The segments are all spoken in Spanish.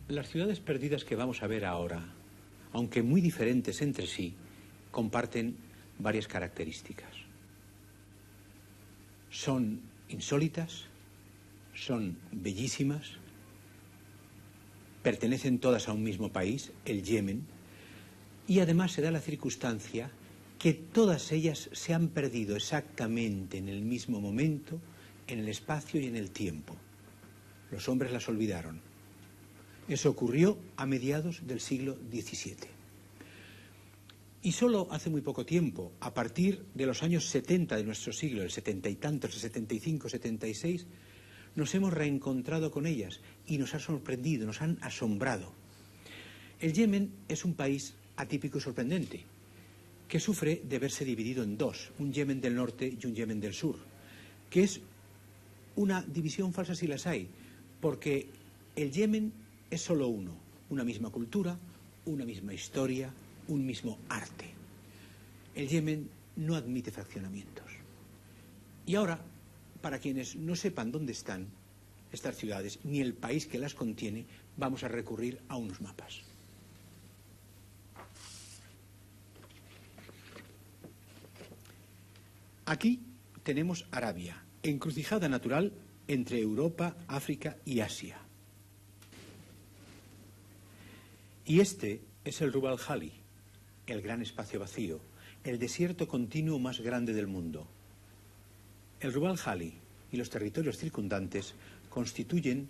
Las ciudades perdidas que vamos a ver ahora, aunque muy diferentes entre sí, comparten varias características. Son insólitas, son bellísimas, pertenecen todas a un mismo país, el Yemen, y además se da la circunstancia que todas ellas se han perdido exactamente en el mismo momento, en el espacio y en el tiempo. Los hombres las olvidaron. Eso ocurrió a mediados del siglo XVII. Y solo hace muy poco tiempo, a partir de los años 70 de nuestro siglo, el 70 y tantos, el 75, 76, nos hemos reencontrado con ellas y nos ha sorprendido, nos han asombrado. El Yemen es un país atípico y sorprendente, que sufre de verse dividido en dos, un Yemen del norte y un Yemen del sur, que es una división falsa si las hay, porque el Yemen es solo uno, una misma cultura, una misma historia, un mismo arte. El Yemen no admite fraccionamientos. Y ahora, para quienes no sepan dónde están estas ciudades, ni el país que las contiene, vamos a recurrir a unos mapas. Aquí tenemos Arabia, encrucijada natural entre Europa, África y Asia. Y este es el Rub al-Khali, el gran espacio vacío, el desierto continuo más grande del mundo. El Rub al-Khali y los territorios circundantes constituyen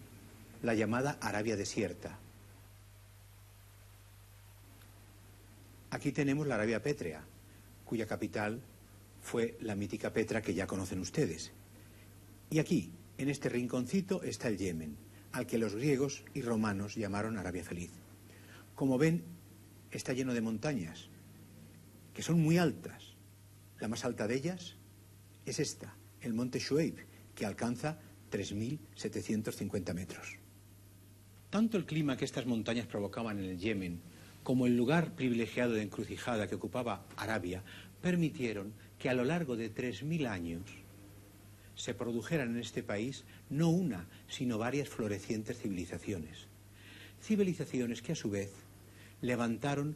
la llamada Arabia desierta. Aquí tenemos la Arabia pétrea, cuya capital fue la mítica Petra que ya conocen ustedes. Y aquí, en este rinconcito, está el Yemen, al que los griegos y romanos llamaron Arabia feliz. Como ven, está lleno de montañas, que son muy altas. La más alta de ellas es esta, el monte Shuaib, que alcanza 3.750 metros. Tanto el clima que estas montañas provocaban en el Yemen, como el lugar privilegiado de encrucijada que ocupaba Arabia, permitieron que a lo largo de 3.000 años se produjeran en este país no una, sino varias florecientes civilizaciones. Civilizaciones que a su vez levantaron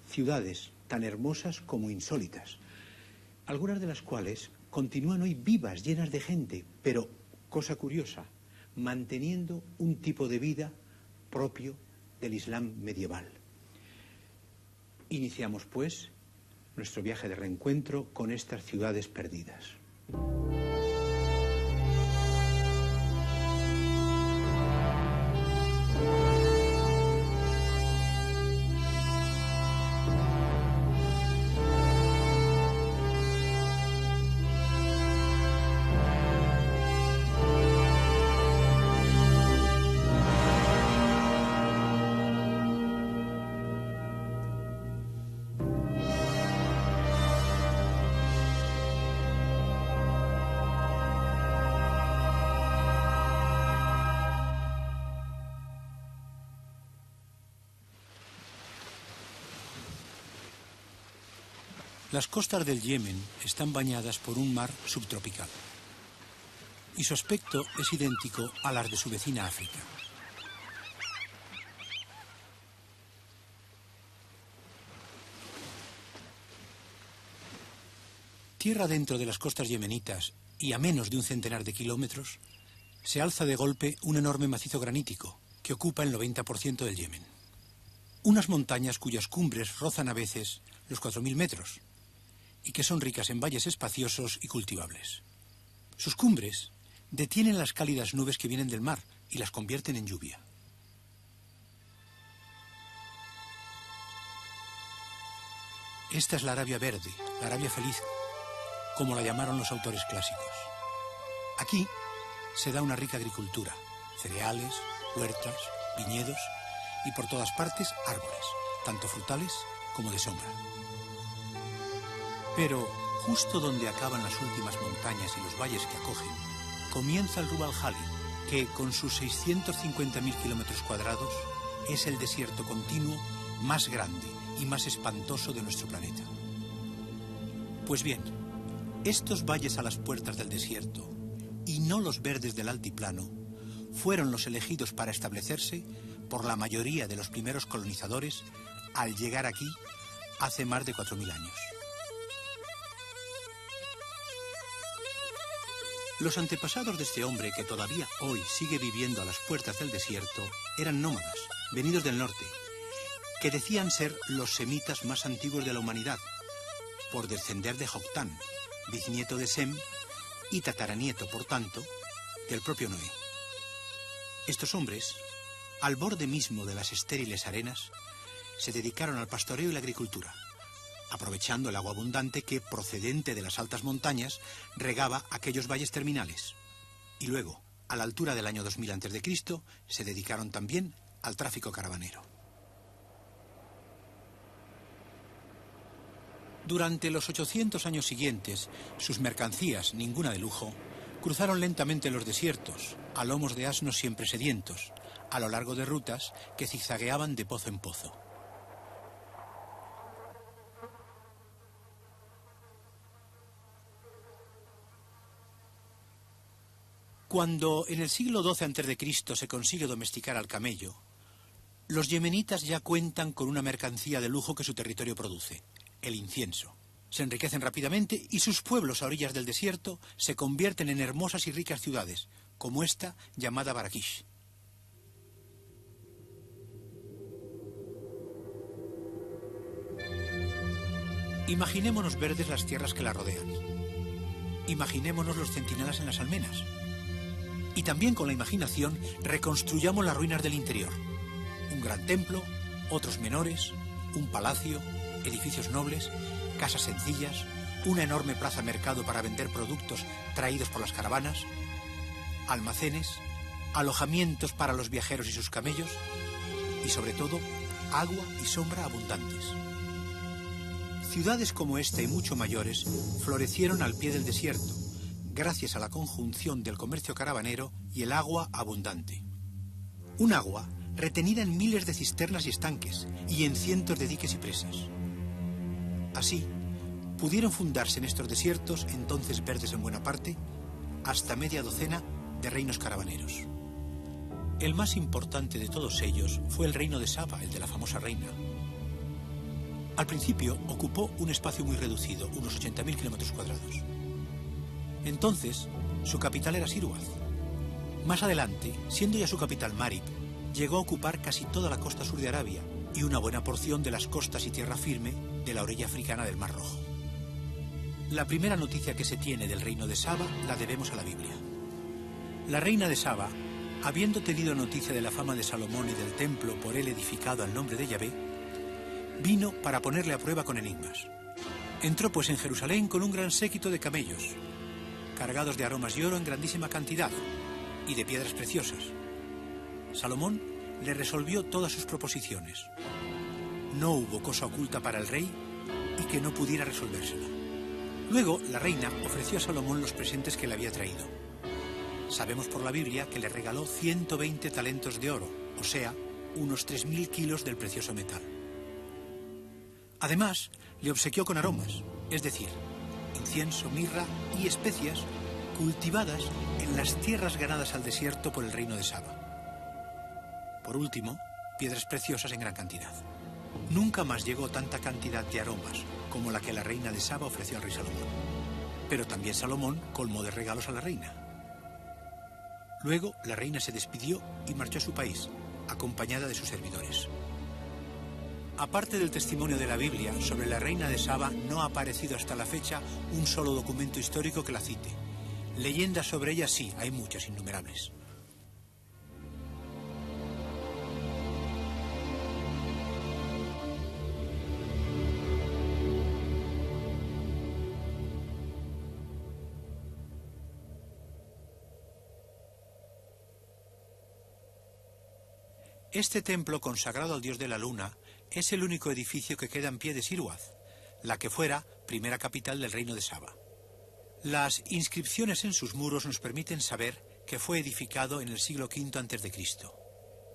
ciudades tan hermosas como insólitas, algunas de las cuales continúan hoy vivas, llenas de gente, pero, cosa curiosa, manteniendo un tipo de vida propio del Islam medieval. Iniciamos, pues, nuestro viaje de reencuentro con estas ciudades perdidas. Las costas del Yemen están bañadas por un mar subtropical y su aspecto es idéntico a las de su vecina África. Tierra dentro de las costas yemenitas y a menos de un centenar de kilómetros, se alza de golpe un enorme macizo granítico que ocupa el 90% del Yemen. Unas montañas cuyas cumbres rozan a veces los 4.000 metros y que son ricas en valles espaciosos y cultivables. Sus cumbres detienen las cálidas nubes que vienen del mar y las convierten en lluvia. Esta es la Arabia verde, la Arabia feliz, como la llamaron los autores clásicos. Aquí se da una rica agricultura, cereales, huertas, viñedos y por todas partes árboles, tanto frutales como de sombra. Pero justo donde acaban las últimas montañas y los valles que acogen, comienza el Rub al-Khali, que con sus 650.000 kilómetros cuadrados es el desierto continuo más grande y más espantoso de nuestro planeta. Pues bien, estos valles a las puertas del desierto, y no los verdes del altiplano, fueron los elegidos para establecerse por la mayoría de los primeros colonizadores al llegar aquí hace más de 4000 años. Los antepasados de este hombre, que todavía hoy sigue viviendo a las puertas del desierto, eran nómadas, venidos del norte, que decían ser los semitas más antiguos de la humanidad, por descender de Joctán, bisnieto de Sem y tataranieto, por tanto, del propio Noé. Estos hombres, al borde mismo de las estériles arenas, se dedicaron al pastoreo y la agricultura, aprovechando el agua abundante que, procedente de las altas montañas, regaba aquellos valles terminales. Y luego, a la altura del año 2000 a.C., se dedicaron también al tráfico caravanero. Durante los 800 años siguientes, sus mercancías, ninguna de lujo, cruzaron lentamente los desiertos, a lomos de asnos siempre sedientos, a lo largo de rutas que zigzagueaban de pozo en pozo. Cuando en el siglo XII a.C. se consigue domesticar al camello, los yemenitas ya cuentan con una mercancía de lujo que su territorio produce, el incienso. Se enriquecen rápidamente y sus pueblos a orillas del desierto se convierten en hermosas y ricas ciudades, como esta llamada Barakish. Imaginémonos verdes las tierras que la rodean. Imaginémonos los centinelas en las almenas. Y también con la imaginación reconstruyamos las ruinas del interior. Un gran templo, otros menores, un palacio, edificios nobles, casas sencillas, una enorme plaza-mercado para vender productos traídos por las caravanas, almacenes, alojamientos para los viajeros y sus camellos, y sobre todo, agua y sombra abundantes. Ciudades como esta y mucho mayores florecieron al pie del desierto, gracias a la conjunción del comercio caravanero y el agua abundante. Un agua retenida en miles de cisternas y estanques y en cientos de diques y presas. Así, pudieron fundarse en estos desiertos, entonces verdes en buena parte, hasta media docena de reinos caravaneros. El más importante de todos ellos fue el reino de Saba, el de la famosa reina. Al principio ocupó un espacio muy reducido, unos 80.000 kilómetros cuadrados. Entonces, su capital era Sirwaz. Más adelante, siendo ya su capital Marib, llegó a ocupar casi toda la costa sur de Arabia y una buena porción de las costas y tierra firme de la orilla africana del Mar Rojo. La primera noticia que se tiene del reino de Saba la debemos a la Biblia. La reina de Saba, habiendo tenido noticia de la fama de Salomón y del templo por él edificado al nombre de Yahvé, vino para ponerle a prueba con enigmas. Entró pues en Jerusalén con un gran séquito de camellos, cargados de aromas y oro en grandísima cantidad, y de piedras preciosas. Salomón le resolvió todas sus proposiciones. No hubo cosa oculta para el rey y que no pudiera resolvérsela. Luego, la reina ofreció a Salomón los presentes que le había traído. Sabemos por la Biblia que le regaló 120 talentos de oro, o sea, unos 3.000 kilos del precioso metal. Además, le obsequió con aromas, es decir, incienso, mirra y especias cultivadas en las tierras ganadas al desierto por el reino de Saba. Por último, piedras preciosas en gran cantidad. Nunca más llegó tanta cantidad de aromas como la que la reina de Saba ofreció al rey Salomón. Pero también Salomón colmó de regalos a la reina. Luego, la reina se despidió y marchó a su país, acompañada de sus servidores. Aparte del testimonio de la Biblia, sobre la reina de Saba no ha aparecido hasta la fecha un solo documento histórico que la cite. Leyendas sobre ella sí, hay muchas, innumerables. Este templo consagrado al dios de la luna es el único edificio que queda en pie de Sirwaz, la que fuera primera capital del reino de Saba. Las inscripciones en sus muros nos permiten saber que fue edificado en el siglo V a.C.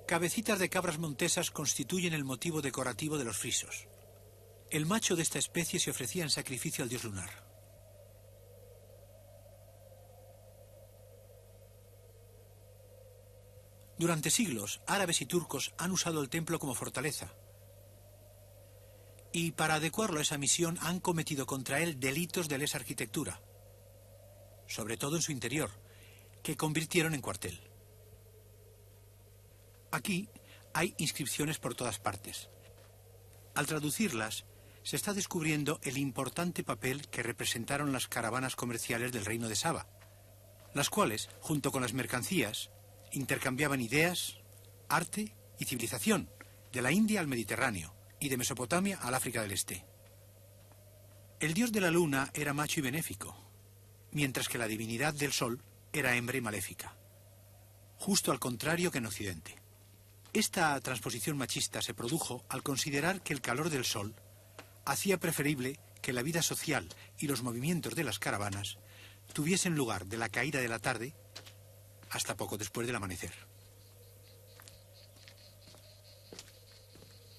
Cabecitas de cabras montesas constituyen el motivo decorativo de los frisos. El macho de esta especie se ofrecía en sacrificio al dios lunar. Durante siglos, árabes y turcos han usado el templo como fortaleza. Y para adecuarlo a esa misión han cometido contra él delitos de lesa arquitectura, sobre todo en su interior, que convirtieron en cuartel. Aquí hay inscripciones por todas partes. Al traducirlas, se está descubriendo el importante papel que representaron las caravanas comerciales del reino de Saba, las cuales, junto con las mercancías, intercambiaban ideas, arte y civilización, de la India al Mediterráneo y de Mesopotamia al África del Este. El dios de la luna era macho y benéfico, mientras que la divinidad del sol era hembra y maléfica, justo al contrario que en Occidente. Esta transposición machista se produjo al considerar que el calor del sol hacía preferible que la vida social y los movimientos de las caravanas tuviesen lugar de la caída de la tarde hasta poco después del amanecer.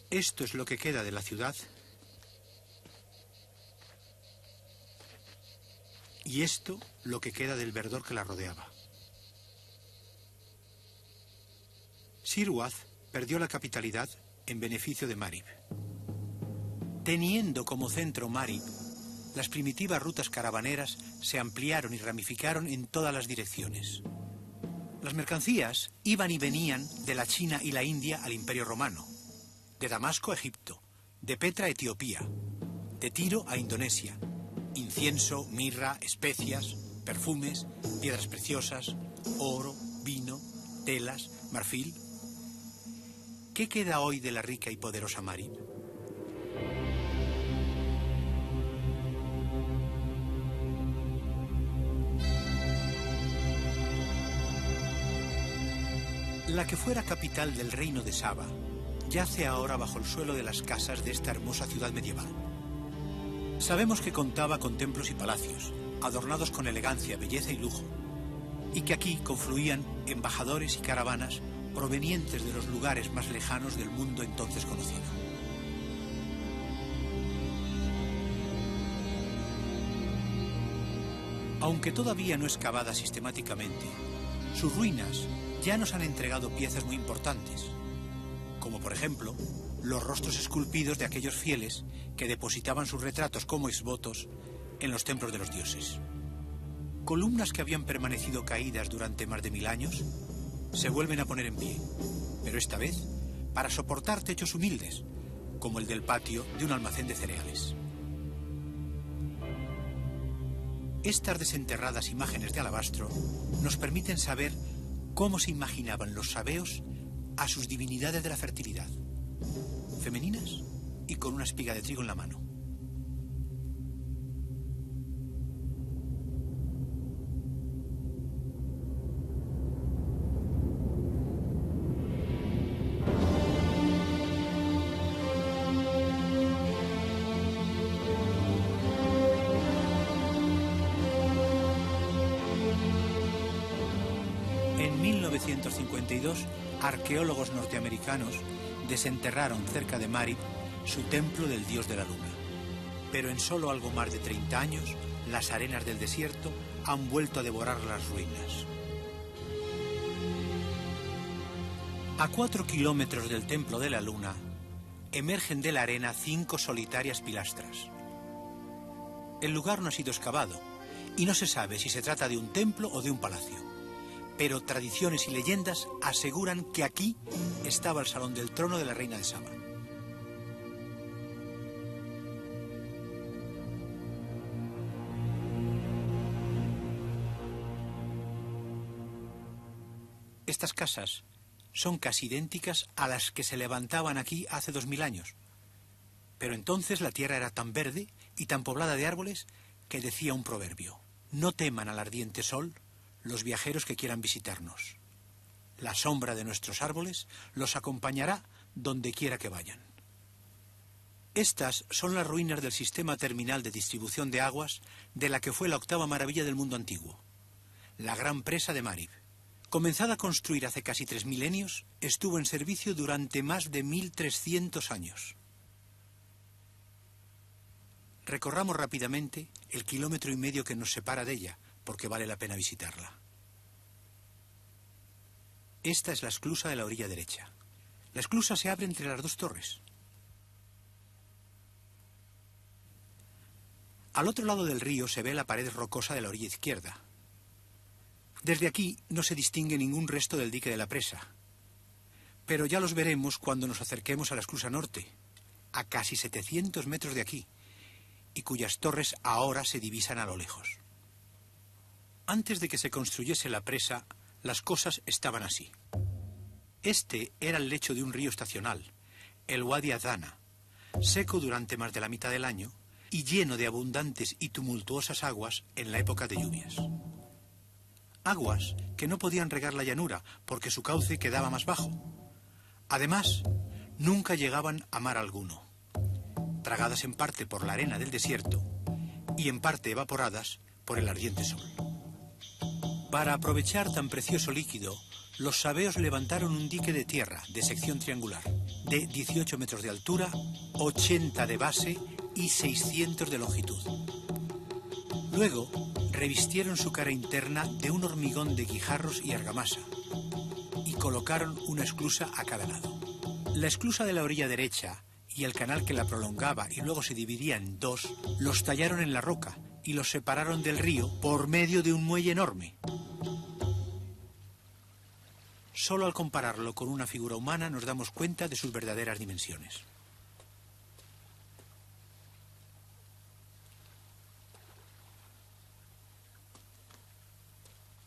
Esto es lo que queda de la ciudad y esto lo que queda del verdor que la rodeaba. Sirwaz perdió la capitalidad en beneficio de Marib. Teniendo como centro Marib, las primitivas rutas caravaneras se ampliaron y ramificaron en todas las direcciones. Las mercancías iban y venían de la China y la India al Imperio Romano, de Damasco a Egipto, de Petra a Etiopía, de Tiro a Indonesia. Incienso, mirra, especias, perfumes, piedras preciosas, oro, vino, telas, marfil. ¿Qué queda hoy de la rica y poderosa Marib? La que fuera capital del reino de Saba yace ahora bajo el suelo de las casas de esta hermosa ciudad medieval. Sabemos que contaba con templos y palacios, adornados con elegancia, belleza y lujo, y que aquí confluían embajadores y caravanas provenientes de los lugares más lejanos del mundo entonces conocido. Aunque todavía no excavada sistemáticamente, sus ruinas ya nos han entregado piezas muy importantes, como por ejemplo los rostros esculpidos de aquellos fieles que depositaban sus retratos como exvotos en los templos de los dioses. Columnas que habían permanecido caídas durante más de 1000 años se vuelven a poner en pie, pero esta vez para soportar techos humildes, como el del patio de un almacén de cereales. Estas desenterradas imágenes de alabastro nos permiten saber cómo se imaginaban los sabeos a sus divinidades de la fertilidad, femeninas y con una espiga de trigo en la mano. En 1952, arqueólogos norteamericanos desenterraron cerca de Marib su templo del dios de la luna. Pero en solo algo más de 30 años, las arenas del desierto han vuelto a devorar las ruinas. A 4 kilómetros del templo de la luna, emergen de la arena 5 solitarias pilastras. El lugar no ha sido excavado y no se sabe si se trata de un templo o de un palacio. Pero tradiciones y leyendas aseguran que aquí estaba el salón del trono de la reina de Saba. Estas casas son casi idénticas a las que se levantaban aquí hace 2000 años. Pero entonces la tierra era tan verde y tan poblada de árboles que decía un proverbio: no teman al ardiente sol los viajeros que quieran visitarnos. La sombra de nuestros árboles los acompañará donde quiera que vayan. Estas son las ruinas del sistema terminal de distribución de aguas de la que fue la octava maravilla del mundo antiguo, la gran presa de Marib. Comenzada a construir hace casi 3 milenios, estuvo en servicio durante más de 1300 años. Recorramos rápidamente el 1,5 kilómetros que nos separa de ella, porque vale la pena visitarla. Esta es la esclusa de la orilla derecha. La esclusa se abre entre las dos torres. Al otro lado del río se ve la pared rocosa de la orilla izquierda. Desde aquí no se distingue ningún resto del dique de la presa, pero ya los veremos cuando nos acerquemos a la esclusa norte, a casi 700 metros de aquí, y cuyas torres ahora se divisan a lo lejos. Antes de que se construyese la presa, las cosas estaban así. Este era el lecho de un río estacional, el Wadi Adana, seco durante más de la mitad del año y lleno de abundantes y tumultuosas aguas en la época de lluvias. Aguas que no podían regar la llanura porque su cauce quedaba más bajo. Además, nunca llegaban a mar alguno, tragadas en parte por la arena del desierto y en parte evaporadas por el ardiente sol. Para aprovechar tan precioso líquido, los sabeos levantaron un dique de tierra de sección triangular, de 18 metros de altura, 80 de base y 600 de longitud. Luego, revistieron su cara interna de un hormigón de guijarros y argamasa y colocaron una esclusa a cada lado. La esclusa de la orilla derecha y el canal que la prolongaba y luego se dividía en dos, los tallaron en la roca y los separaron del río por medio de un muelle enorme. Solo al compararlo con una figura humana nos damos cuenta de sus verdaderas dimensiones.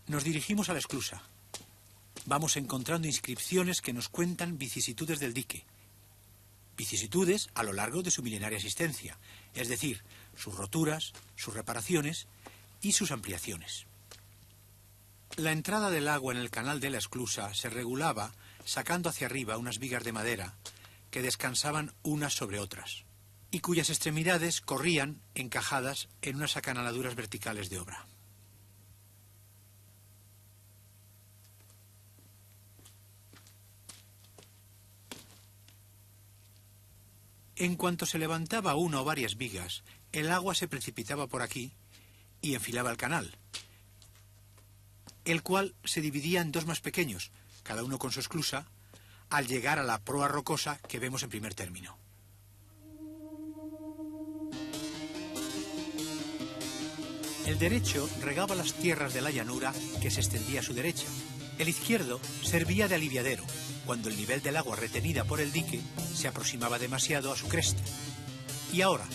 Nos dirigimos a la esclusa. Vamos encontrando inscripciones que nos cuentan vicisitudes del dique. Vicisitudes a lo largo de su milenaria existencia, es decir, sus roturas, sus reparaciones y sus ampliaciones. La entrada del agua en el canal de la esclusa se regulaba sacando hacia arriba unas vigas de madera que descansaban unas sobre otras y cuyas extremidades corrían encajadas en unas acanaladuras verticales de obra. En cuanto se levantaba una o varias vigas, el agua se precipitaba por aquí y enfilaba el canal, el cual se dividía en dos más pequeños, cada uno con su esclusa, al llegar a la proa rocosa que vemos en primer término. El derecho regaba las tierras de la llanura que se extendía a su derecha. El izquierdo servía de aliviadero, cuando el nivel del agua retenida por el dique se aproximaba demasiado a su cresta. Y ahora,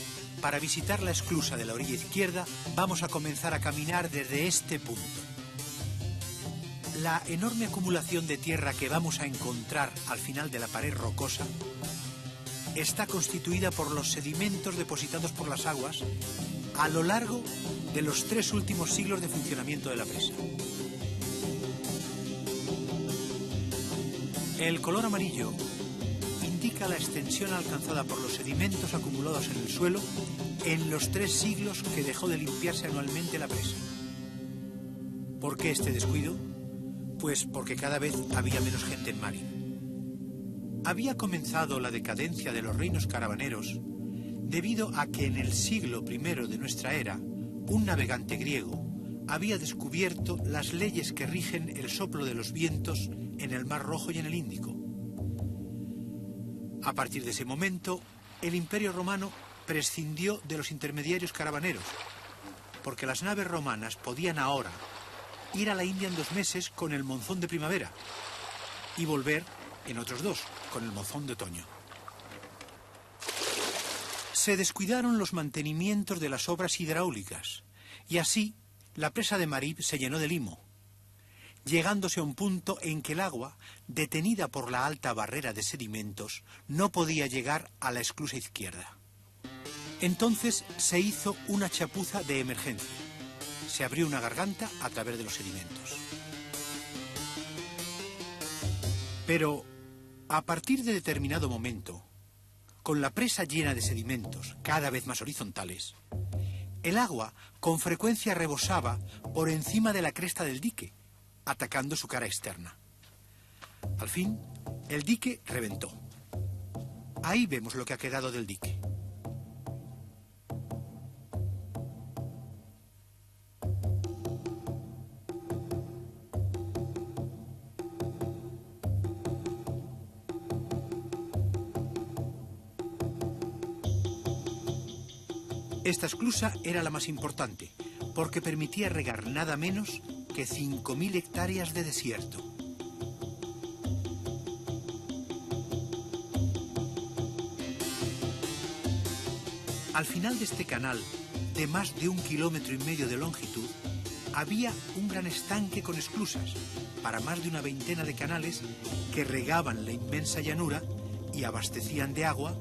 para visitar la esclusa de la orilla izquierda, vamos a comenzar a caminar desde este punto. La enorme acumulación de tierra que vamos a encontrar al final de la pared rocosa está constituida por los sedimentos depositados por las aguas a lo largo de los 3 últimos siglos de funcionamiento de la presa. El color amarillo indica la extensión alcanzada por los sedimentos acumulados en el suelo en los 3 siglos que dejó de limpiarse anualmente la presa. ¿Por qué este descuido? Pues porque cada vez había menos gente en Marin. Había comenzado la decadencia de los reinos caravaneros debido a que en el siglo I de nuestra era, un navegante griego había descubierto las leyes que rigen el soplo de los vientos en el Mar Rojo y en el Índico. A partir de ese momento, el Imperio Romano prescindió de los intermediarios caravaneros, porque las naves romanas podían ahora ir a la India en 2 meses con el monzón de primavera y volver en otros 2 con el monzón de otoño. Se descuidaron los mantenimientos de las obras hidráulicas y así la presa de Marib se llenó de limo, llegándose a un punto en que el agua, detenida por la alta barrera de sedimentos, no podía llegar a la esclusa izquierda. Entonces se hizo una chapuza de emergencia. Se abrió una garganta a través de los sedimentos. Pero, a partir de determinado momento, con la presa llena de sedimentos cada vez más horizontales, el agua con frecuencia rebosaba por encima de la cresta del dique, atacando su cara externa. Al fin, el dique reventó. Ahí vemos lo que ha quedado del dique. Esta esclusa era la más importante, porque permitía regar nada menos que 5.000 hectáreas de desierto. Al final de este canal, de más de 1,5 kilómetros de longitud, había un gran estanque con esclusas para más de una veintena de canales que regaban la inmensa llanura y abastecían de agua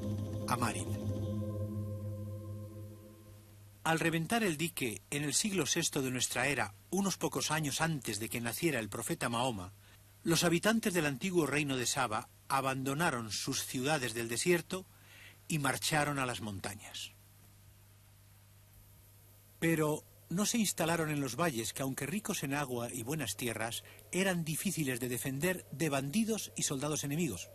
a Marid. Al reventar el dique en el siglo VI de nuestra era, unos pocos años antes de que naciera el profeta Mahoma, los habitantes del antiguo reino de Saba abandonaron sus ciudades del desierto y marcharon a las montañas. Pero no se instalaron en los valles que, aunque ricos en agua y buenas tierras, eran difíciles de defender de bandidos y soldados enemigos,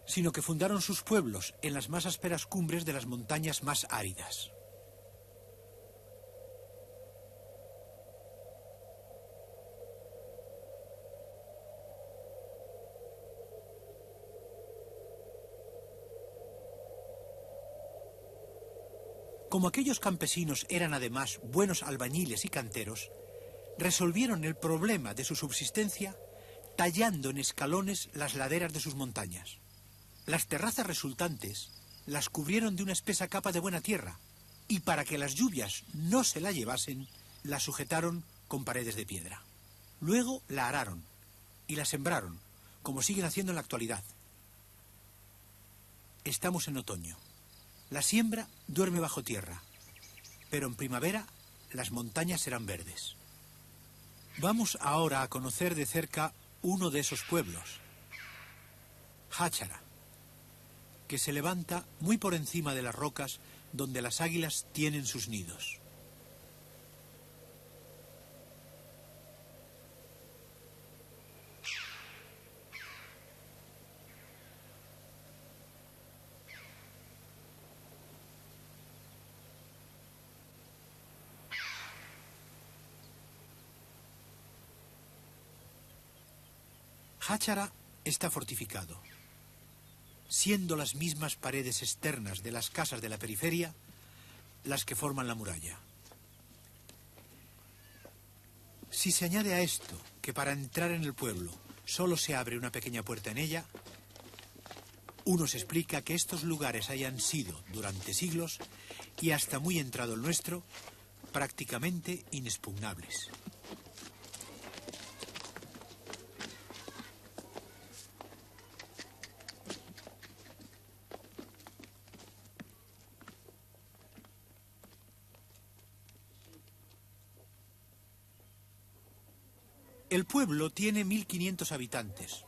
sino que fundaron sus pueblos en las más ásperas cumbres de las montañas más áridas. Como aquellos campesinos eran además buenos albañiles y canteros, resolvieron el problema de su subsistencia tallando en escalones las laderas de sus montañas. Las terrazas resultantes las cubrieron de una espesa capa de buena tierra y para que las lluvias no se la llevasen, la sujetaron con paredes de piedra. Luego la araron y la sembraron, como siguen haciendo en la actualidad. Estamos en otoño. La siembra duerme bajo tierra, pero en primavera las montañas serán verdes. Vamos ahora a conocer de cerca uno de esos pueblos, Háchara, que se levanta muy por encima de las rocas donde las águilas tienen sus nidos. Háchara está fortificado, siendo las mismas paredes externas de las casas de la periferia las que forman la muralla. Si se añade a esto que para entrar en el pueblo solo se abre una pequeña puerta en ella, uno se explica que estos lugares hayan sido, durante siglos, y hasta muy entrado el nuestro, prácticamente inexpugnables. El pueblo tiene 1.500 habitantes.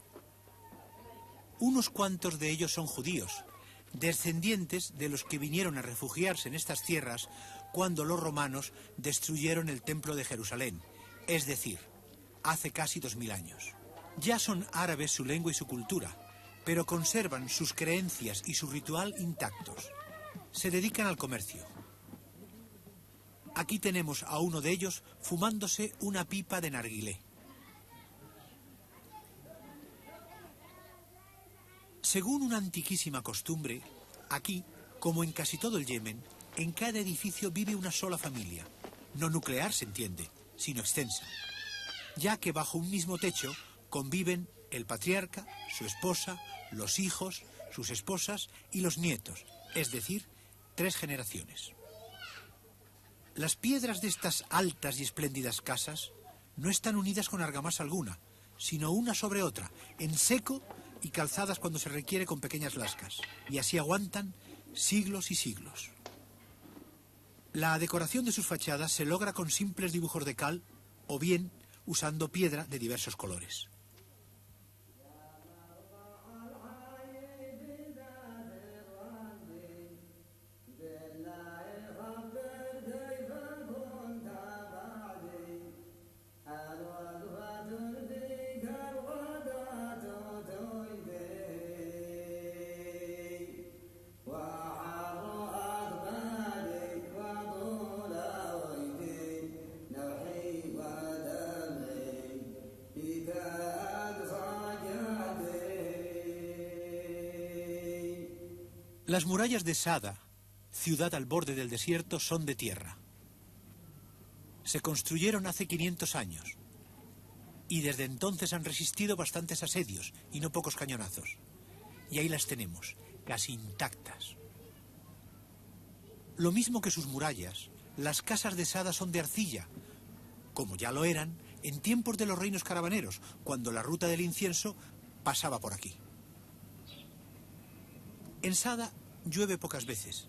Unos cuantos de ellos son judíos, descendientes de los que vinieron a refugiarse en estas tierras cuando los romanos destruyeron el templo de Jerusalén, es decir, hace casi 2000 años. Ya son árabes su lengua y su cultura, pero conservan sus creencias y su ritual intactos. Se dedican al comercio. Aquí tenemos a uno de ellos fumándose una pipa de narguilé. Según una antiquísima costumbre, aquí, como en casi todo el Yemen, en cada edificio vive una sola familia. No nuclear, se entiende, sino extensa. Ya que bajo un mismo techo conviven el patriarca, su esposa, los hijos, sus esposas y los nietos, es decir, 3 generaciones. Las piedras de estas altas y espléndidas casas no están unidas con argamasa alguna, sino una sobre otra, en seco y calzadas cuando se requiere con pequeñas lascas, y así aguantan siglos y siglos. La decoración de sus fachadas se logra con simples dibujos de cal o bien usando piedra de diversos colores. Las murallas de Sada ciudad al borde del desierto, son de tierra. Se construyeron hace 500 años y desde entonces han resistido bastantes asedios y no pocos cañonazos. Y ahí las tenemos, casi intactas. Lo mismo que sus murallas, las casas de Sada son de arcilla, como ya lo eran en tiempos de los reinos caravaneros, cuando la ruta del incienso pasaba por aquí. En Sada llueve pocas veces,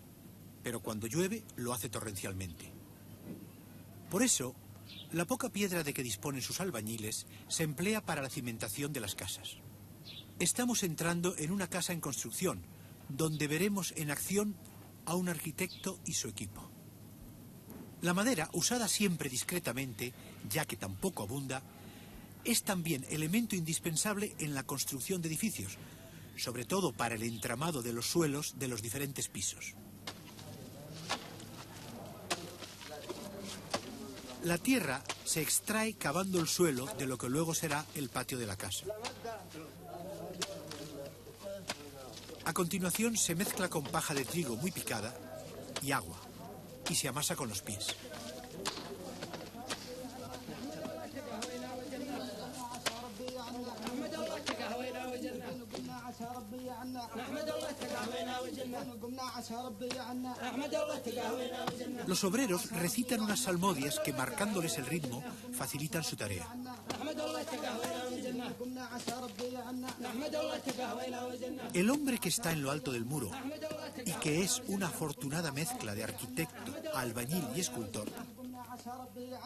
pero cuando llueve lo hace torrencialmente. Por eso, la poca piedra de que disponen sus albañiles se emplea para la cimentación de las casas. Estamos entrando en una casa en construcción, donde veremos en acción a un arquitecto y su equipo. La madera, usada siempre discretamente, ya que tampoco abunda, es también elemento indispensable en la construcción de edificios, sobre todo para el entramado de los suelos de los diferentes pisos. La tierra se extrae cavando el suelo de lo que luego será el patio de la casa. A continuación se mezcla con paja de trigo muy picada y agua, y se amasa con los pies. Los obreros recitan unas salmodias que, marcándoles el ritmo, facilitan su tarea. El hombre que está en lo alto del muro y que es una afortunada mezcla de arquitecto, albañil y escultor,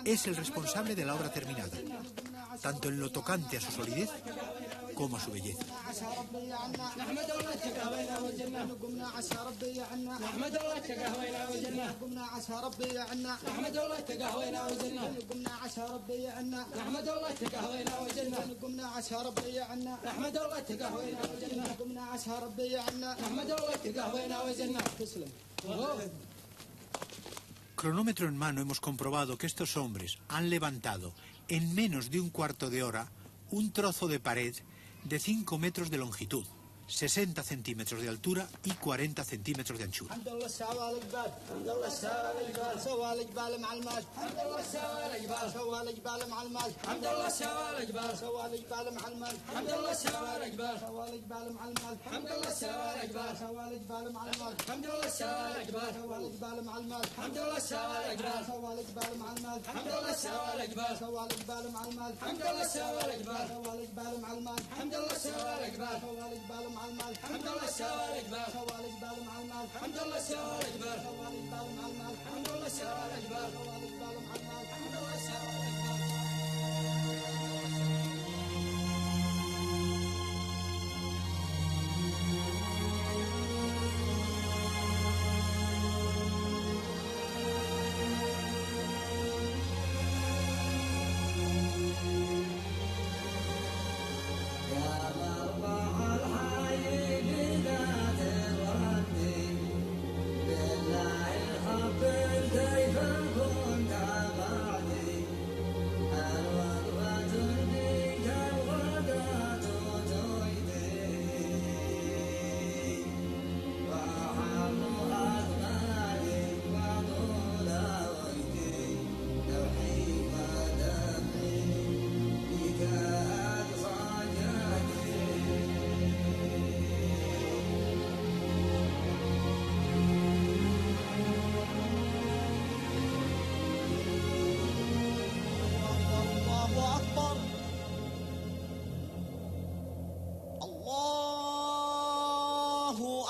es el responsable de la obra terminada, tanto en lo tocante a su solidez como a su belleza. Cronómetro en mano hemos comprobado que estos hombres han levantado en menos de un cuarto de hora un trozo de pared de 5 metros de longitud, 60 centímetros de altura y 40 centímetros de anchura.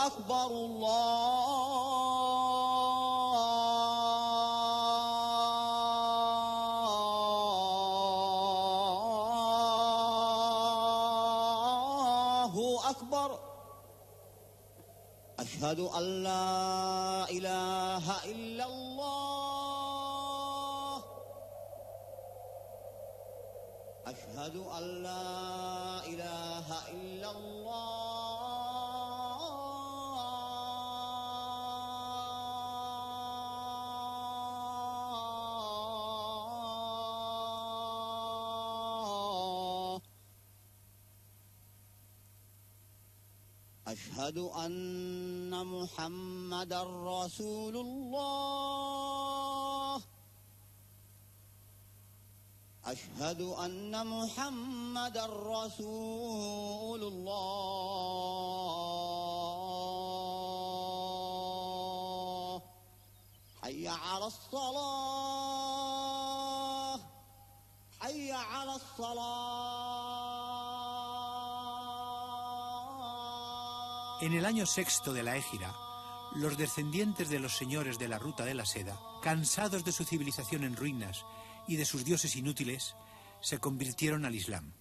أكبر الله أكبر أشهد أن لا إله إلا الله أشهد أن لا إله إلا الله أشهد أن محمدا رسول الله أشهد أن محمدا رسول الله حي على الصلاة حي على الصلاة. En el año sexto de la Égira, los descendientes de los señores de la Ruta de la Seda, cansados de su civilización en ruinas y de sus dioses inútiles, se convirtieron al Islam.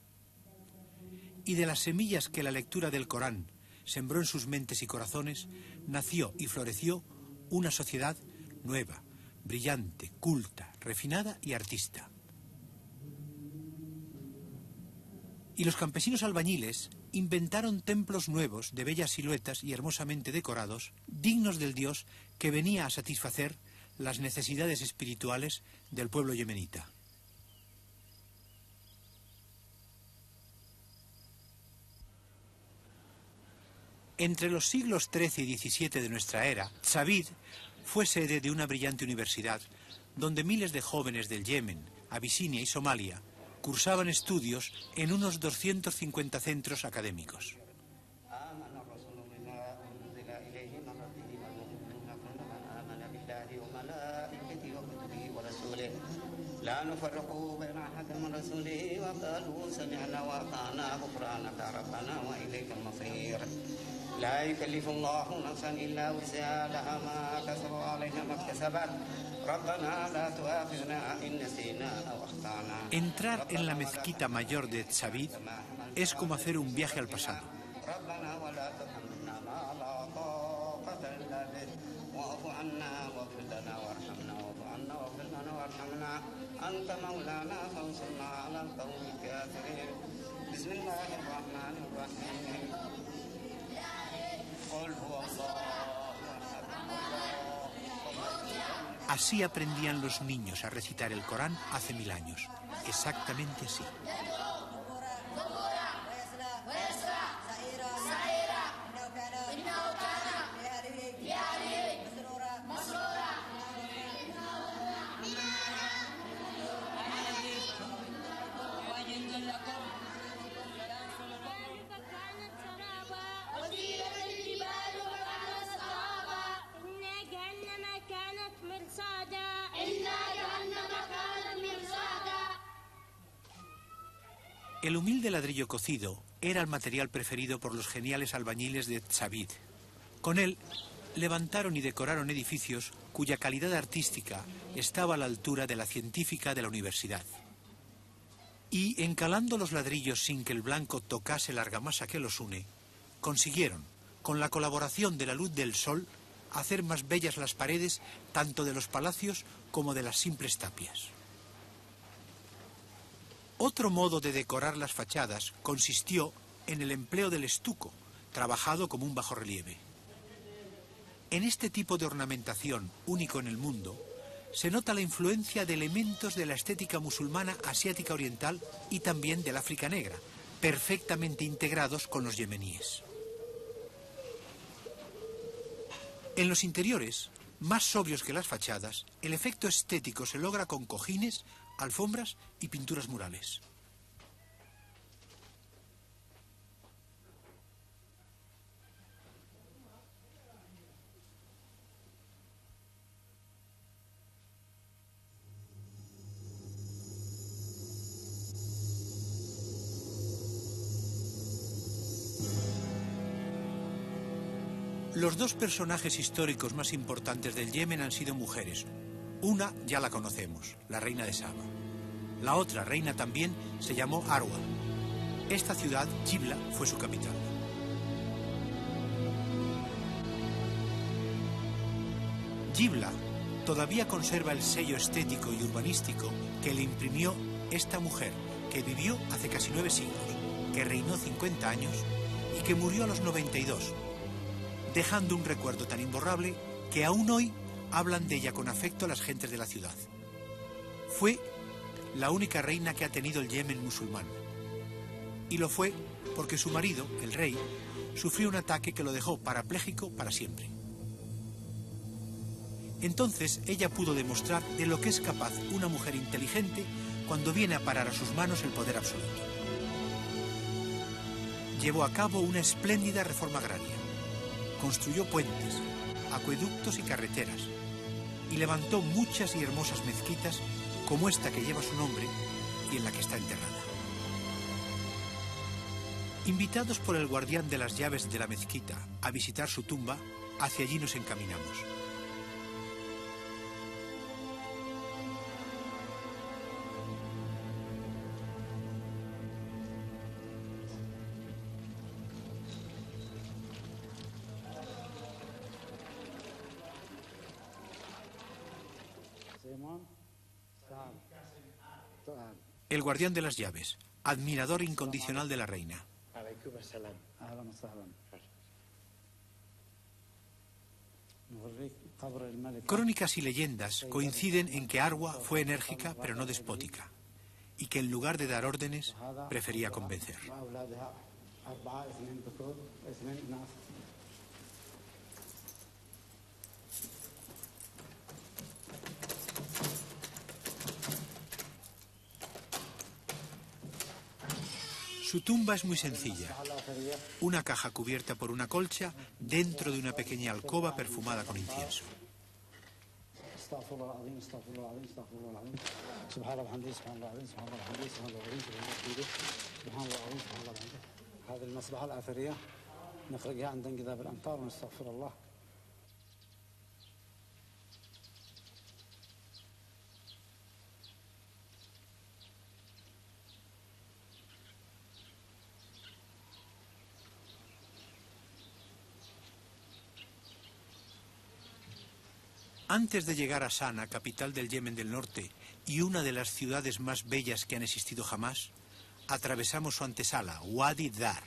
Y de las semillas que la lectura del Corán sembró en sus mentes y corazones, nació y floreció una sociedad nueva, brillante, culta, refinada y artista. Y los campesinos albañiles inventaron templos nuevos de bellas siluetas y hermosamente decorados, dignos del Dios que venía a satisfacer las necesidades espirituales del pueblo yemenita. Entre los siglos XIII y XVII de nuestra era, Tzabid fue sede de una brillante universidad donde miles de jóvenes del Yemen, Abisinia y Somalia cursaban estudios en unos 250 centros académicos. لا يكلف الله نفسا إلا وسعها لها ما كسبت وعليها ما اكتسبت ربنا لا تؤاخذنا إن نسينا أو أخطأنا. Entrar en la mezquita mayor de Tzabid es como hacer un viaje al pasado. ربنا ولا تحملنا ما لا طاقة إلا به واعف عنا واغفر لنا وارحمنا واعف عنا واغفر لنا وارحمنا أنت مولانا فانصرنا على القوم الكافرين. بسم الله الرحمن الرحيم. Así aprendían los niños a recitar el Corán hace 1000 años. Exactamente así. El humilde ladrillo cocido era el material preferido por los geniales albañiles de Tzabid. Con él levantaron y decoraron edificios cuya calidad artística estaba a la altura de la científica de la universidad. Y encalando los ladrillos sin que el blanco tocase la argamasa que los une, consiguieron, con la colaboración de la luz del sol, hacer más bellas las paredes tanto de los palacios como de las simples tapias. Otro modo de decorar las fachadas consistió en el empleo del estuco, trabajado como un bajorrelieve. En este tipo de ornamentación, único en el mundo, se nota la influencia de elementos de la estética musulmana asiática oriental y también del África negra, perfectamente integrados con los yemeníes. En los interiores, más sobrios que las fachadas, el efecto estético se logra con cojines, alfombras y pinturas murales. Los dos personajes históricos más importantes del Yemen han sido mujeres. Una ya la conocemos, la reina de Saba. La otra reina también se llamó Arwa. Esta ciudad, Jibla, fue su capital. Jibla todavía conserva el sello estético y urbanístico que le imprimió esta mujer, que vivió hace casi 9 siglos, que reinó 50 años y que murió a los 92, dejando un recuerdo tan imborrable que aún hoy hablan de ella con afecto las gentes de la ciudad. Fue la única reina que ha tenido el Yemen musulmán. Y lo fue porque su marido, el rey, sufrió un ataque que lo dejó parapléjico para siempre. Entonces ella pudo demostrar de lo que es capaz una mujer inteligente cuando viene a parar a sus manos el poder absoluto. Llevó a cabo una espléndida reforma agraria, construyó puentes, acueductos y carreteras, y levantó muchas y hermosas mezquitas como esta que lleva su nombre y en la que está enterrada. Invitados por el guardián de las llaves de la mezquita a visitar su tumba, hacia allí nos encaminamos. El guardián de las llaves, admirador incondicional de la reina. Crónicas y leyendas coinciden en que Arwa fue enérgica pero no despótica, y que en lugar de dar órdenes, prefería convencer. Su tumba es muy sencilla, una caja cubierta por una colcha dentro de una pequeña alcoba perfumada con incienso. Antes de llegar a Sana, capital del Yemen del Norte y una de las ciudades más bellas que han existido jamás, atravesamos su antesala, Wadi Dar,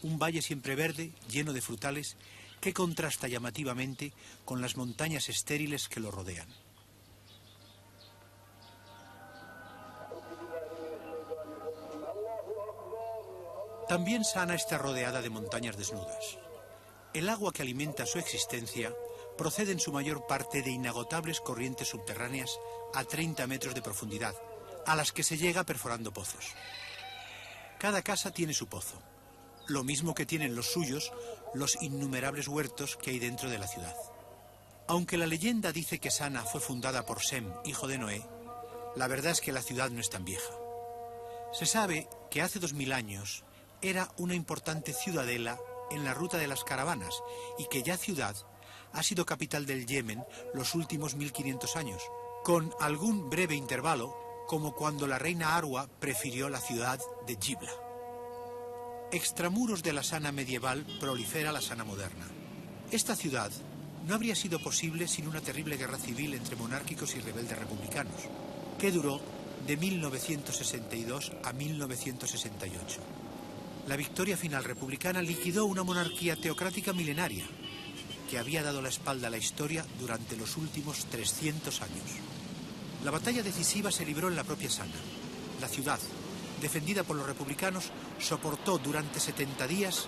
un valle siempre verde, lleno de frutales, que contrasta llamativamente con las montañas estériles que lo rodean. También Sana está rodeada de montañas desnudas. El agua que alimenta su existencia procede en su mayor parte de inagotables corrientes subterráneas a 30 metros de profundidad, a las que se llega perforando pozos. Cada casa tiene su pozo, lo mismo que tienen los suyos los innumerables huertos que hay dentro de la ciudad. Aunque la leyenda dice que Sana fue fundada por Sem, hijo de Noé, la verdad es que la ciudad no es tan vieja. Se sabe que hace 2000 años era una importante ciudadela en la ruta de las caravanas y que ya ciudad ha sido capital del Yemen los últimos 1500 años, con algún breve intervalo, como cuando la reina Arwa prefirió la ciudad de Jibla. Extramuros de la Sana medieval prolifera la Sana moderna. Esta ciudad no habría sido posible sin una terrible guerra civil entre monárquicos y rebeldes republicanos, que duró de 1962 a 1968. La victoria final republicana liquidó una monarquía teocrática milenaria, que había dado la espalda a la historia durante los últimos 300 años. La batalla decisiva se libró en la propia Sana. La ciudad, defendida por los republicanos, soportó durante 70 días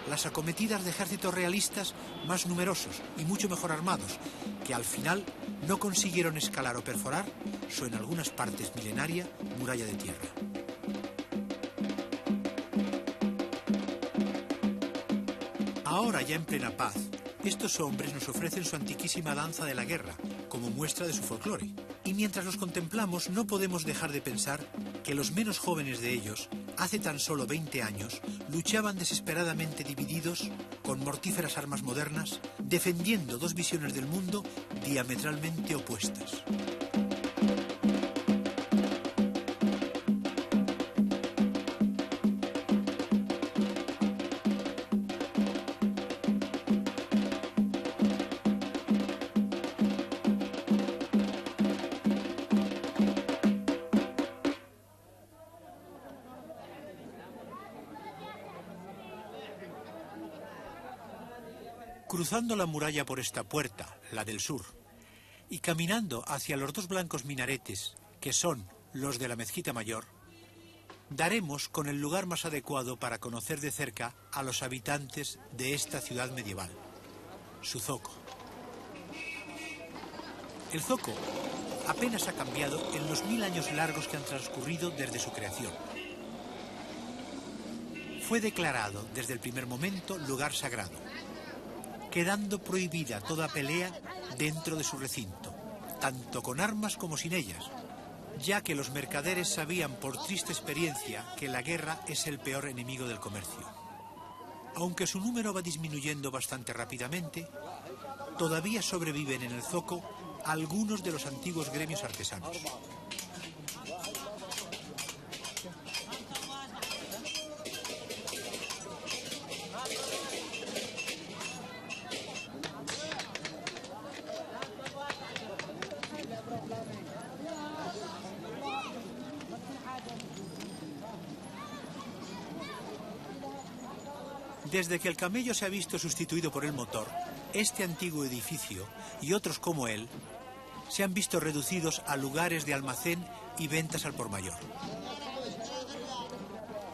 las acometidas de ejércitos realistas más numerosos y mucho mejor armados, que al final no consiguieron escalar o perforar su en algunas partes milenaria muralla de tierra. Ahora, ya en plena paz, estos hombres nos ofrecen su antiquísima danza de la guerra, como muestra de su folclore. Y mientras los contemplamos, no podemos dejar de pensar que los menos jóvenes de ellos, hace tan solo 20 años, luchaban desesperadamente divididos, con mortíferas armas modernas, defendiendo dos visiones del mundo diametralmente opuestas. Cruzando la muralla por esta puerta, la del sur, y caminando hacia los dos blancos minaretes, que son los de la mezquita mayor, daremos con el lugar más adecuado para conocer de cerca a los habitantes de esta ciudad medieval, su zoco. El zoco apenas ha cambiado en los 1000 años largos que han transcurrido desde su creación. Fue declarado desde el primer momento lugar sagrado, quedando prohibida toda pelea dentro de su recinto, tanto con armas como sin ellas, ya que los mercaderes sabían por triste experiencia que la guerra es el peor enemigo del comercio. Aunque su número va disminuyendo bastante rápidamente, todavía sobreviven en el zoco algunos de los antiguos gremios artesanos. Desde que el camello se ha visto sustituido por el motor, este antiguo edificio y otros como él se han visto reducidos a lugares de almacén y ventas al por mayor.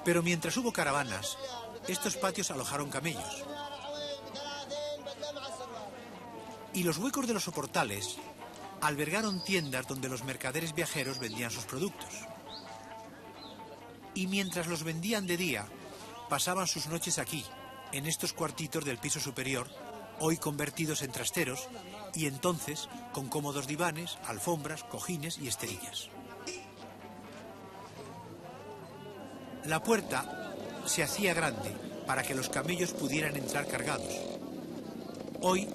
Pero mientras hubo caravanas, estos patios alojaron camellos. Y los huecos de los soportales albergaron tiendas donde los mercaderes viajeros vendían sus productos. Y mientras los vendían de día, pasaban sus noches aquí, en estos cuartitos del piso superior, hoy convertidos en trasteros, y entonces con cómodos divanes, alfombras, cojines y esterillas. La puerta se hacía grande para que los camellos pudieran entrar cargados. Hoy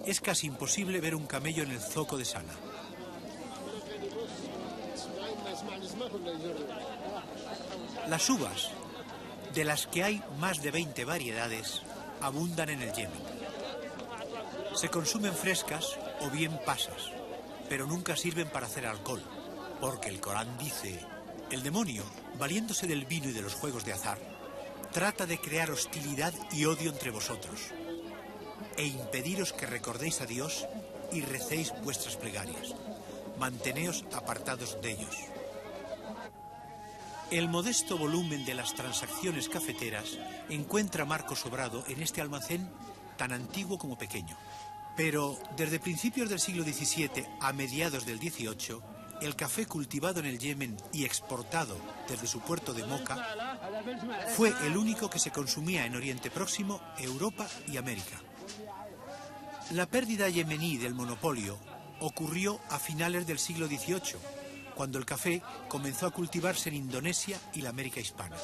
es casi imposible ver un camello en el zoco de Sana. Las uvas, de las que hay más de 20 variedades, abundan en el Yemen. Se consumen frescas o bien pasas, pero nunca sirven para hacer alcohol, porque el Corán dice: el demonio, valiéndose del vino y de los juegos de azar, trata de crear hostilidad y odio entre vosotros, e impediros que recordéis a Dios y recéis vuestras plegarias. Manteneos apartados de ellos. El modesto volumen de las transacciones cafeteras encuentra marco sobrado en este almacén tan antiguo como pequeño. Pero desde principios del siglo XVII a mediados del XVIII, el café cultivado en el Yemen y exportado desde su puerto de Moca fue el único que se consumía en Oriente Próximo, Europa y América. La pérdida yemení del monopolio ocurrió a finales del siglo XVIII, cuando el café comenzó a cultivarse en Indonesia y la América hispana.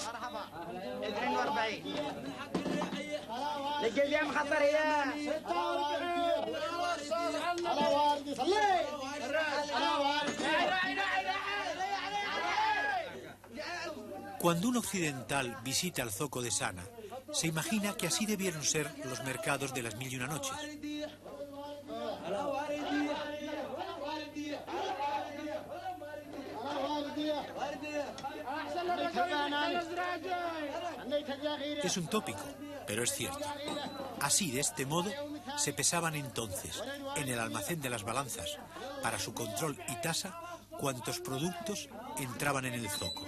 Cuando un occidental visita el zoco de Sana, se imagina que así debieron ser los mercados de las 1001 noches. Es un tópico, pero es cierto. Así, de este modo, se pesaban entonces, en el almacén de las balanzas, para su control y tasa, cuantos productos entraban en el zoco.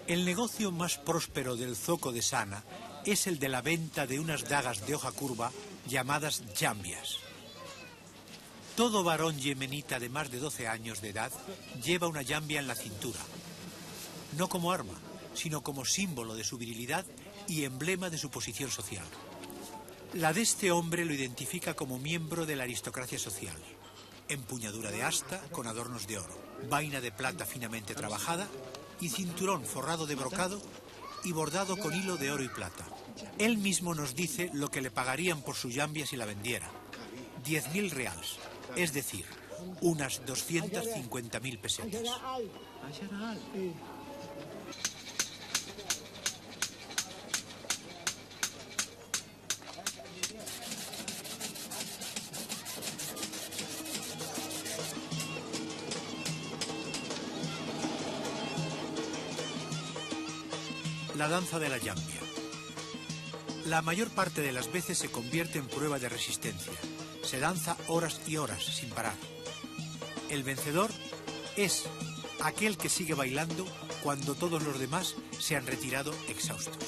El negocio más próspero del zoco de Sana es el de la venta de unas dagas de hoja curva llamadas jambias. Todo varón yemenita de más de 12 años de edad lleva una jambia en la cintura, no como arma, sino como símbolo de su virilidad y emblema de su posición social. La de este hombre lo identifica como miembro de la aristocracia social. Empuñadura de asta con adornos de oro, vaina de plata finamente trabajada y cinturón forrado de brocado y bordado con hilo de oro y plata. Él mismo nos dice lo que le pagarían por su jambia si la vendiera: 10.000 reals, es decir, unas 250.000 pesetas. La danza de la jambia. La mayor parte de las veces se convierte en prueba de resistencia. Se danza horas y horas sin parar. El vencedor es aquel que sigue bailando cuando todos los demás se han retirado exhaustos.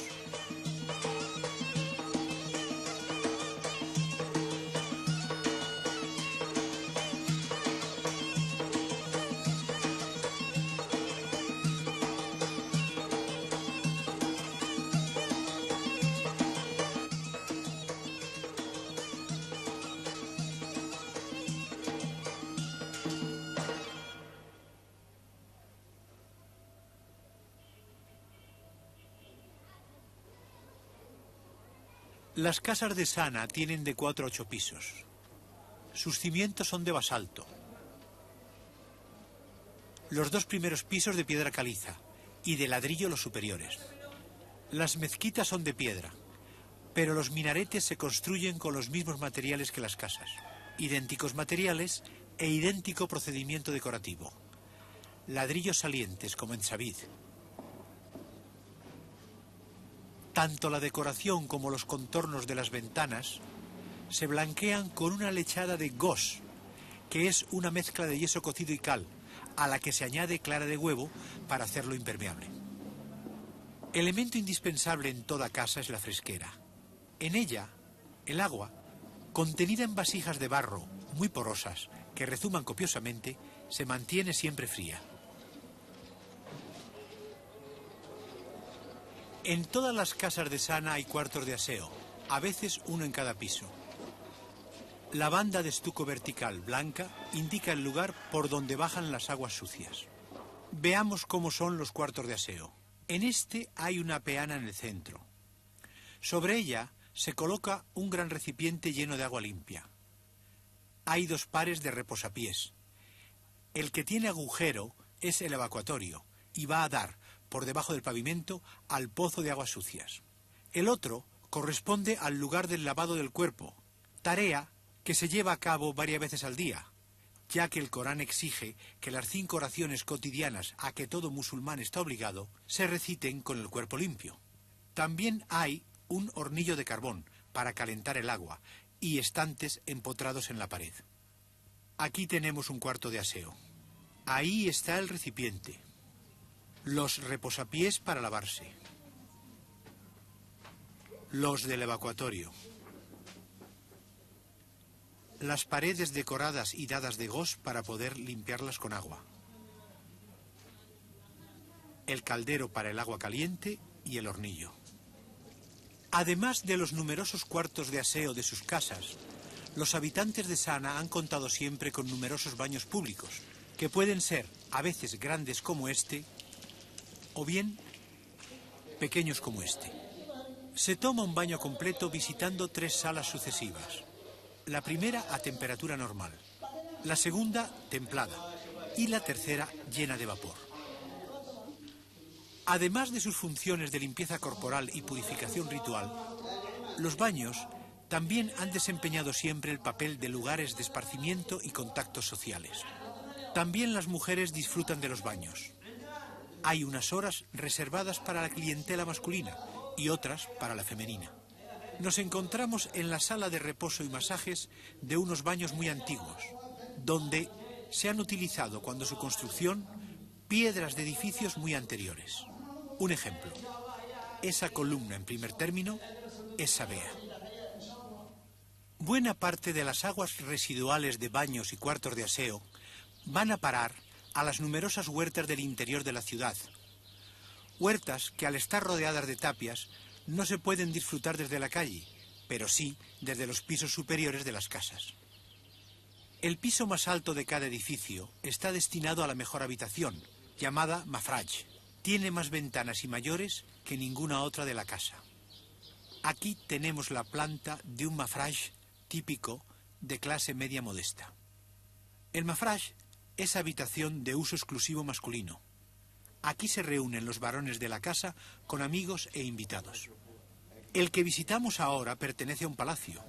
Las casas de Sana tienen de 4 a 8 pisos. Sus cimientos son de basalto. Los 2 primeros pisos de piedra caliza y de ladrillo los superiores. Las mezquitas son de piedra, pero los minaretes se construyen con los mismos materiales que las casas. Idénticos materiales e idéntico procedimiento decorativo. Ladrillos salientes como en Savid. Tanto la decoración como los contornos de las ventanas se blanquean con una lechada de gos, que es una mezcla de yeso cocido y cal, a la que se añade clara de huevo para hacerlo impermeable. Elemento indispensable en toda casa es la fresquera. En ella, el agua, contenida en vasijas de barro muy porosas que rezuman copiosamente, se mantiene siempre fría. En todas las casas de Sana hay cuartos de aseo, a veces uno en cada piso. La banda de estuco vertical blanca indica el lugar por donde bajan las aguas sucias. Veamos cómo son los cuartos de aseo. En este hay una peana en el centro. Sobre ella se coloca un gran recipiente lleno de agua limpia. Hay 2 pares de reposapiés. El que tiene agujero es el evacuatorio y va a dar por debajo del pavimento al pozo de aguas sucias. El otro corresponde al lugar del lavado del cuerpo, tarea que se lleva a cabo varias veces al día, ya que el Corán exige que las 5 oraciones cotidianas a que todo musulmán está obligado se reciten con el cuerpo limpio. También hay un hornillo de carbón para calentar el agua y estantes empotrados en la pared. Aquí tenemos un cuarto de aseo. Ahí está el recipiente. Los reposapiés para lavarse. Los del evacuatorio. Las paredes decoradas y dadas de gos para poder limpiarlas con agua. El caldero para el agua caliente y el hornillo. Además de los numerosos cuartos de aseo de sus casas, los habitantes de Sana han contado siempre con numerosos baños públicos, que pueden ser a veces grandes como este, o bien pequeños como este. Se toma un baño completo visitando 3 salas sucesivas. La primera a temperatura normal, la segunda templada y la tercera llena de vapor. Además de sus funciones de limpieza corporal y purificación ritual, los baños también han desempeñado siempre el papel de lugares de esparcimiento y contactos sociales. También las mujeres disfrutan de los baños. Hay unas horas reservadas para la clientela masculina y otras para la femenina. Nos encontramos en la sala de reposo y masajes de unos baños muy antiguos, donde se han utilizado, cuando su construcción, piedras de edificios muy anteriores. Un ejemplo, esa columna en primer término es Sabea. Buena parte de las aguas residuales de baños y cuartos de aseo van a parar a las numerosas huertas del interior de la ciudad. Huertas que, al estar rodeadas de tapias, no se pueden disfrutar desde la calle, pero sí desde los pisos superiores de las casas. El piso más alto de cada edificio está destinado a la mejor habitación, llamada mafraj. Tiene más ventanas y mayores que ninguna otra de la casa. Aquí tenemos la planta de un mafraj típico de clase media modesta. El mafraj es habitación de uso exclusivo masculino. Aquí se reúnen los varones de la casa con amigos e invitados. El que visitamos ahora pertenece a un palacio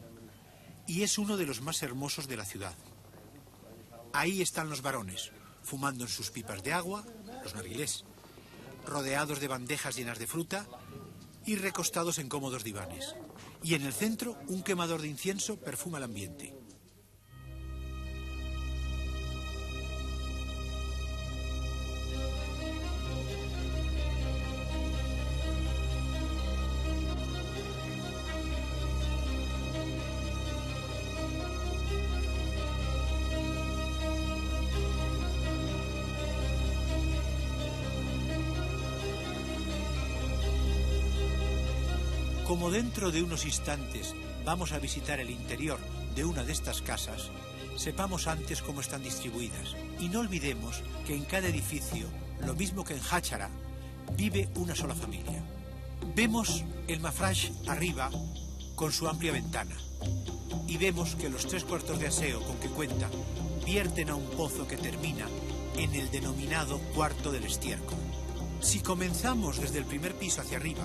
y es uno de los más hermosos de la ciudad. Ahí están los varones, fumando en sus pipas de agua, los narguilés, rodeados de bandejas llenas de fruta y recostados en cómodos divanes. Y en el centro, un quemador de incienso perfuma el ambiente. Como dentro de unos instantes vamos a visitar el interior de una de estas casas, sepamos antes cómo están distribuidas y no olvidemos que en cada edificio, lo mismo que en Háchara, vive una sola familia. Vemos el mafraj arriba con su amplia ventana y vemos que los 3 cuartos de aseo con que cuenta vierten a un pozo que termina en el denominado cuarto del estiércol. Si comenzamos desde el primer piso hacia arriba,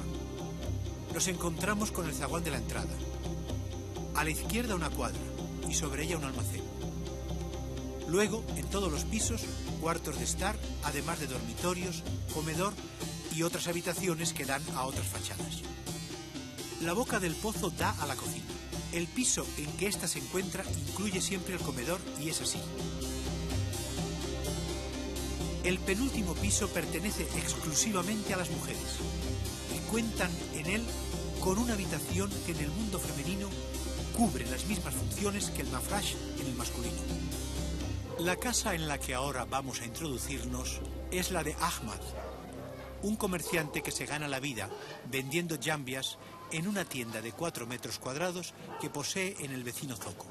nos encontramos con el zaguán de la entrada. A la izquierda una cuadra y sobre ella un almacén. Luego, en todos los pisos, cuartos de estar, además de dormitorios, comedor y otras habitaciones que dan a otras fachadas. La boca del pozo da a la cocina. El piso en que ésta se encuentra incluye siempre el comedor y es así. El penúltimo piso pertenece exclusivamente a las mujeres y cuentan en él con una habitación que en el mundo femenino cubre las mismas funciones que el mafraj en el masculino. La casa en la que ahora vamos a introducirnos es la de Ahmad, un comerciante que se gana la vida vendiendo jambias en una tienda de 4 metros cuadrados que posee en el vecino zoco.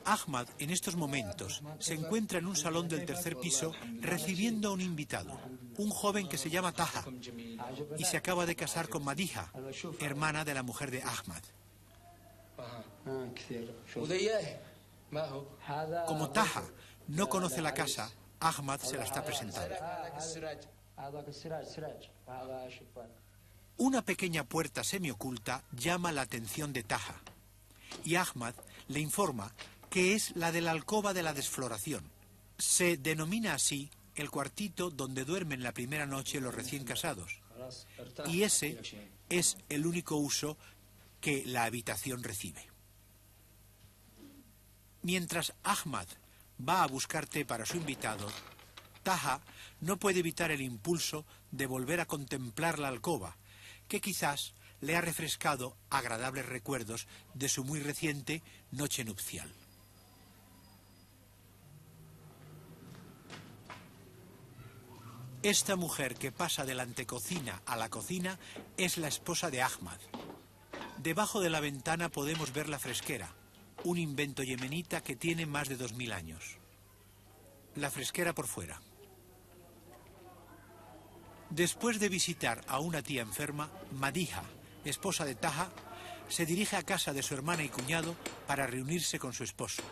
Ahmad en estos momentos se encuentra en un salón del 3er piso recibiendo a un invitado, un joven que se llama Taha y se acaba de casar con Madiha, hermana de la mujer de Ahmad. Como Taha no conoce la casa, Ahmad se la está presentando. Una pequeña puerta semioculta llama la atención de Taha y Ahmad le informa que es la de la alcoba de la desfloración. Se denomina así el cuartito donde duermen la primera noche los recién casados. Y ese es el único uso que la habitación recibe. Mientras Ahmad va a buscar té para su invitado, Taha no puede evitar el impulso de volver a contemplar la alcoba, que quizás le ha refrescado agradables recuerdos de su muy reciente noche nupcial. Esta mujer que pasa de la antecocina a la cocina es la esposa de Ahmad. Debajo de la ventana podemos ver la fresquera, un invento yemenita que tiene más de 2000 años. La fresquera por fuera. Después de visitar a una tía enferma, Madiha, esposa de Taha, se dirige a casa de su hermana y cuñado para reunirse con su esposo.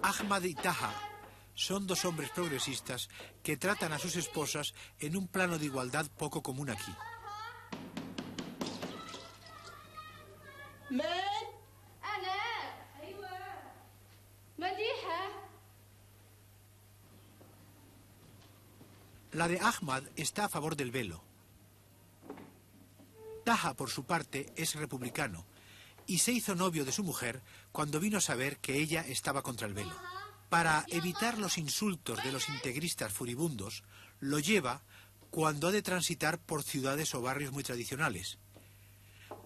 Ahmad y Taha son 2 hombres progresistas que tratan a sus esposas en un plano de igualdad poco común aquí. La de Ahmad está a favor del velo. Taha, por su parte, es republicano y se hizo novio de su mujer cuando vino a saber que ella estaba contra el velo. Para evitar los insultos de los integristas furibundos, lo lleva cuando ha de transitar por ciudades o barrios muy tradicionales.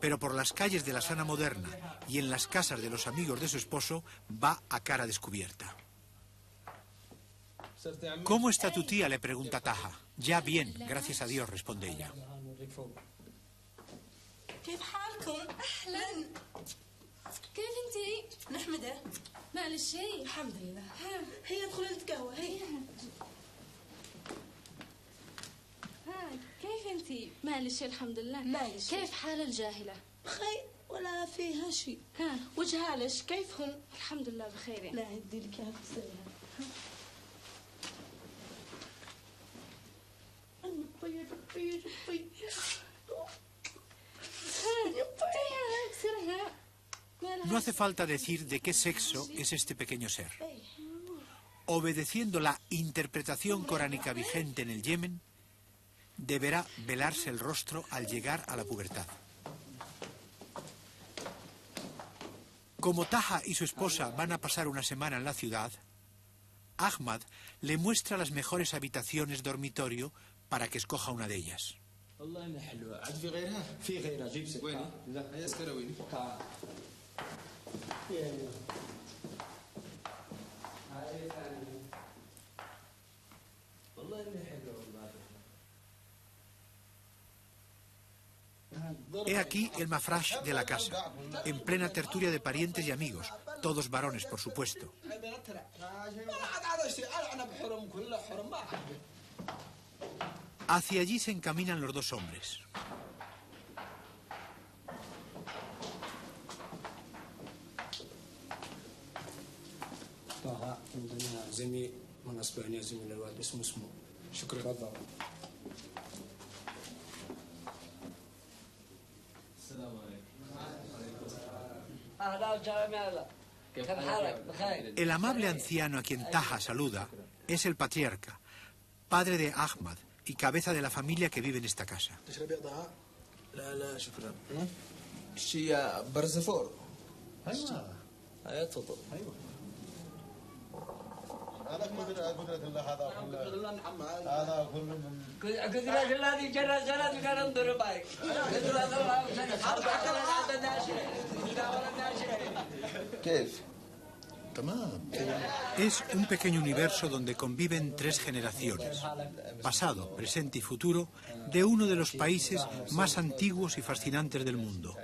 Pero por las calles de la Sana moderna y en las casas de los amigos de su esposo va a cara descubierta. ¿Cómo está tu tía?, le pregunta Taha. Ya bien, gracias a Dios, responde ella. كيف حالكم؟ أهلا. كيف انتي؟ نحمده. معلش شيء. الحمد لله. هي ادخلي نتقهوى هي. هاي كيف انتي؟ معلش الحمد لله. معلش. كيف حال الجاهلة؟ بخير ولا فيها شيء. ها وجهالش كيفهم؟ الحمد لله بخير. لا عندي لك اياها بسرعة. No hace falta decir de qué sexo es este pequeño ser. Obedeciendo la interpretación coránica vigente en el Yemen, deberá velarse el rostro al llegar a la pubertad. Como Taha y su esposa van a pasar una semana en la ciudad, Ahmad le muestra las mejores habitaciones dormitorio para que escoja una de ellas. He aquí el mafrash de la casa, en plena tertulia de parientes y amigos, todos varones, por supuesto. Hacia allí se encaminan los dos hombres. El amable anciano a quien Taha saluda es el patriarca, padre de Ahmad y cabeza de la familia que vive en esta casa. Es un pequeño universo donde conviven tres generaciones, pasado, presente y futuro, de uno de los países más antiguos y fascinantes del mundo,